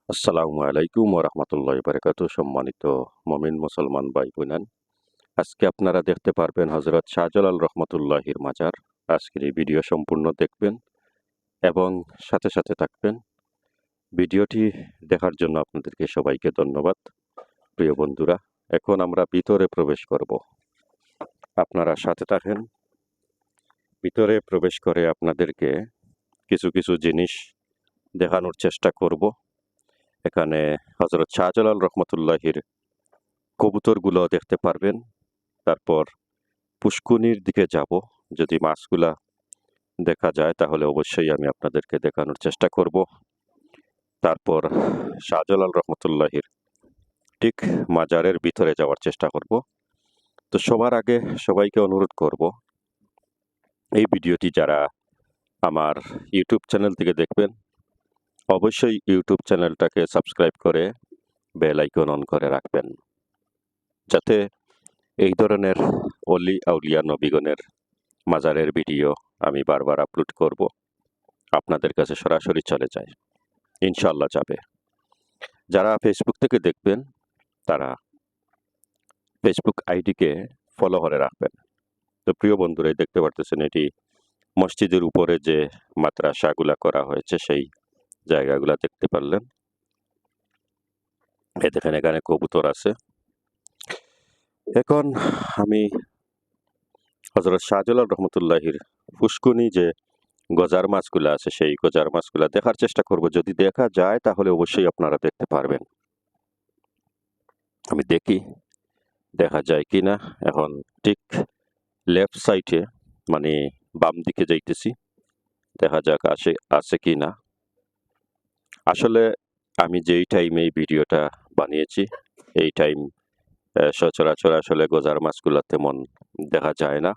আসসালামু আলাইকুম ওয়া রাহমাতুল্লাহি ওয়া বারাকাতুহু। সম্মানিত মুমিন মুসলমান ভাই বোনেরা, আজকে আপনারা দেখতে পারবেন হযরত শাহজালাল রহমাতুল্লাহির মাজার। আজকের এই ভিডিও সম্পূর্ণ দেখবেন এবং সাথে সাথে থাকবেন। ভিডিওটি দেখার জন্য আপনাদেরকে সবাইকে ধন্যবাদ। প্রিয় বন্ধুরা, এখন আমরা ভিতরে প্রবেশ করব। আপনারা সাথে থাকেন। ভিতরে প্রবেশ করে আপনাদেরকে কিছু কিছু জিনিস দেখানোর চেষ্টা করব। এখানে হযরত শাহজালাল রহমাতুল্লাহির কবুতরগুলো দেখতে পারবেন। তারপর পুষ্কুনির দিকে যাব। যদি মাছগুলা দেখা যায় তাহলে অবশ্যই আমি আপনাদেরকে দেখানোর চেষ্টা করব। তারপর শাহজালাল রহমতুল্লাহির ঠিক মাজারের ভিতরে যাওয়ার চেষ্টা করব। তো সবার আগে সবাইকে অনুরোধ করব, এই ভিডিওটি যারা আমার ইউটিউব চ্যানেল থেকে দেখবেন অবশ্যই ইউটিউব চ্যানেলটাকে সাবস্ক্রাইব করে বেল আইকন অন করে রাখবেন, যাতে এই ধরনের অলি আউলিয়া নবীগণের মাজারের ভিডিও আমি বারবার আপলোড করব আপনাদের কাছে সরাসরি চলে যায়। ইনশাআল্লাহ যাবে। যারা ফেসবুক থেকে দেখবেন তারা ফেসবুক আইডিকে ফলো করে রাখবেন। তো প্রিয় বন্ধুরা, দেখতে পারতেছেন এটি মসজিদের উপরে যে মাদ্রাসাগুলা করা হয়েছে সেই জায়গাগুলা দেখতে পারলেন। দেখেন এখানে কবুতর আছে। এখন আমি হযরত শাহজালাল রহমতুল্লাহির পুষ্কুনি যে গজার মাছগুলা আছে সেই গজার মাছগুলা দেখার চেষ্টা করব। যদি দেখা যায় তাহলে অবশ্যই আপনারা দেখতে পারবেন। আমি দেখি দেখা যায় কিনা। এখন ঠিক লেফট সাইডে মানে বাম দিকে যাইতেছি, দেখা যাক আছে কিনা। আসলে আমি যেই টাইমে এই ভিডিওটা বানিয়েছি এই টাইম সচরাচর আসলে গজার মাছগুলা তেমন দেখা যায় না।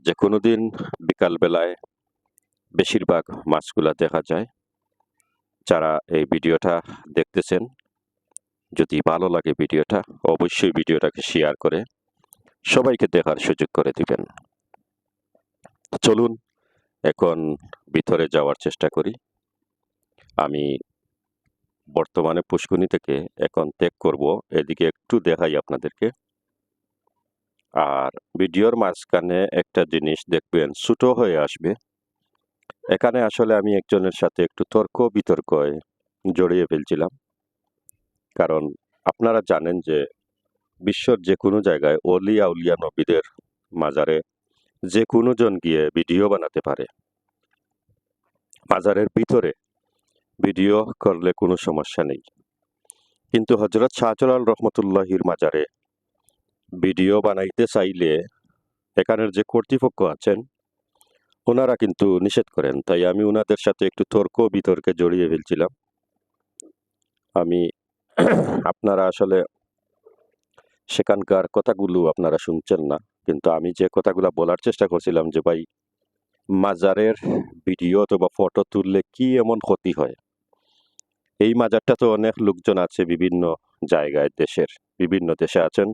যে কোনো দিন বিকালবেলায় বেশিরভাগ মাছগুলা দেখা যায়। যারা এই ভিডিওটা দেখতেছেন, যদি ভালো লাগে ভিডিওটা অবশ্যই ভিডিওটাকে শেয়ার করে সবাইকে দেখার সুযোগ করে দিবেন। চলুন এখন ভিতরে যাওয়ার চেষ্টা করি। আমি বর্তমানে পুষ্কুনি থেকে এখন ত্যাগ করব, এদিকে একটু দেখাই আপনাদেরকে। আর ভিডিওর মাঝখানে একটা জিনিস দেখবেন ছোট হয়ে আসবে। এখানে আসলে আমি একজনের সাথে একটু তর্ক বিতর্কে জড়িয়ে ফেলছিলাম, কারণ আপনারা জানেন যে বিশ্বর যে কোনো জায়গায় অলি আউলিয়া নবীদের মাজারে যে কোনো জন গিয়ে ভিডিও বানাতে পারে। মাজারের ভিতরে ভিডিও করলে কোনো সমস্যা নেই, কিন্তু হযরত শাহজালাল রহমতুল্লাহির মাজারে ভিডিও বানাইতে চাইলে এখানের যে কর্তৃপক্ষ আছেন ওনারা কিন্তু নিষেধ করেন। তাই আমি ওনাদের সাথে একটু তর্ক বিতর্কে জড়িয়ে ফেলছিলাম। আমি আপনারা আসলে সেখানকার কথাগুলো আপনারা শুনছেন না, কিন্তু আমি যে কথাগুলো বলার চেষ্টা করছিলাম যে ভাই, মাজারের ভিডিও অথবা ফটো তুললে কি এমন ক্ষতি হয়? এই মাজারটা তো অনেক লোকজন আছে বিভিন্ন জায়গায়, দেশের বিভিন্ন দেশে আছেন,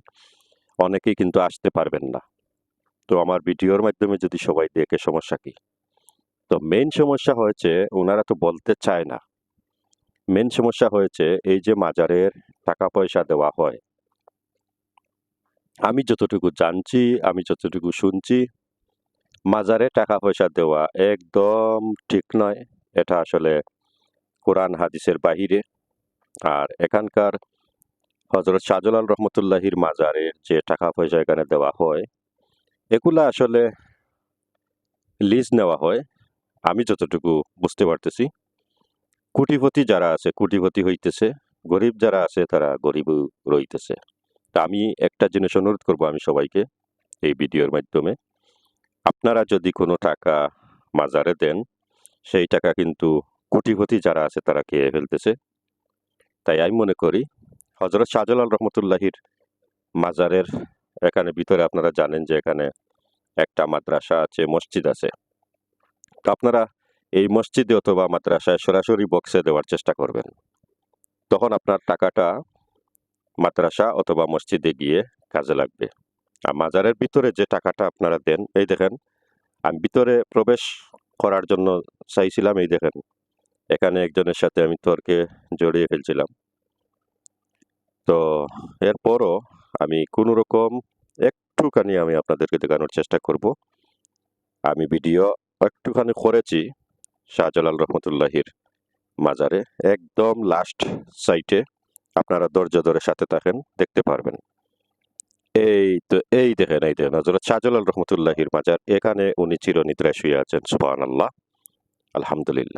অনেকেই কিন্তু আসতে পারবেন না। তো আমার ভিডিওর মাধ্যমে যদি সবাই দেখে সমস্যা কি? তো মেইন সমস্যা হয়েছে ওনারা তো বলতে চায় না। মেইন সমস্যা হয়েছে এই যে মাজারের টাকা পয়সা দেওয়া হয়। আমি যতটুকু জানছি, আমি যতটুকু শুনছি, মাজারে টাকা পয়সা দেওয়া একদম ঠিক নয়। এটা আসলে কোরআন হাদিসের বাহিরে। আর এখানকার হযরত শাহজালাল রহমতুল্লাহির মাজারের যে টাকা পয়সা এখানে দেওয়া হয় এগুলা আসলে লিজ নেওয়া হয়। আমি যতটুকু বুঝতে পারতেছি, কোটিপতি যারা আছে কোটিপতি হইতেছে, গরিব যারা আছে তারা গরিবও রইতেছে। তা আমি একটা জিনিস অনুরোধ করব আমি সবাইকে এই ভিডিওর মাধ্যমে, আপনারা যদি কোনো টাকা মাজারে দেন সেই টাকা কিন্তু কোটিপতি যারা আছে তারা খেয়ে ফেলতেছে। তাই আমি মনে করি হযরত শাহজালাল রহমতুল্লাহির মাজারের এখানে ভিতরে আপনারা জানেন যে এখানে একটা মাদ্রাসা আছে, মসজিদ আছে। তো আপনারা এই মসজিদে অথবা মাদ্রাসায় সরাসরি বক্সে দেওয়ার চেষ্টা করবেন। তখন আপনার টাকাটা মাদ্রাসা অথবা মসজিদে গিয়ে কাজে লাগবে। আর মাজারের ভিতরে যে টাকাটা আপনারা দেন, এই দেখেন আমি ভিতরে প্রবেশ করার জন্য চাইছিলাম, এই দেখেন এখানে একজনের সাথে আমি তর্কে জড়িয়ে ফেলছিলাম। তো এরপরও আমি কোনো রকম একটুখানি আমি আপনাদেরকে দেখানোর চেষ্টা করব। আমি ভিডিও একটুখানি করেছি শাহজালাল রহমতুল্লাহির মাজারে, একদম লাস্ট সাইটে। আপনারা ধৈর্য ধরে সাথে থাকেন, দেখতে পারবেন। এই দেখেন হযরত শাহজালাল রহমতুল্লাহির মাজার। এখানে উনি চিরনিদ্রায় শুয়ে আছেন। সুবহানাল্লাহ, আলহামদুলিল্লাহ।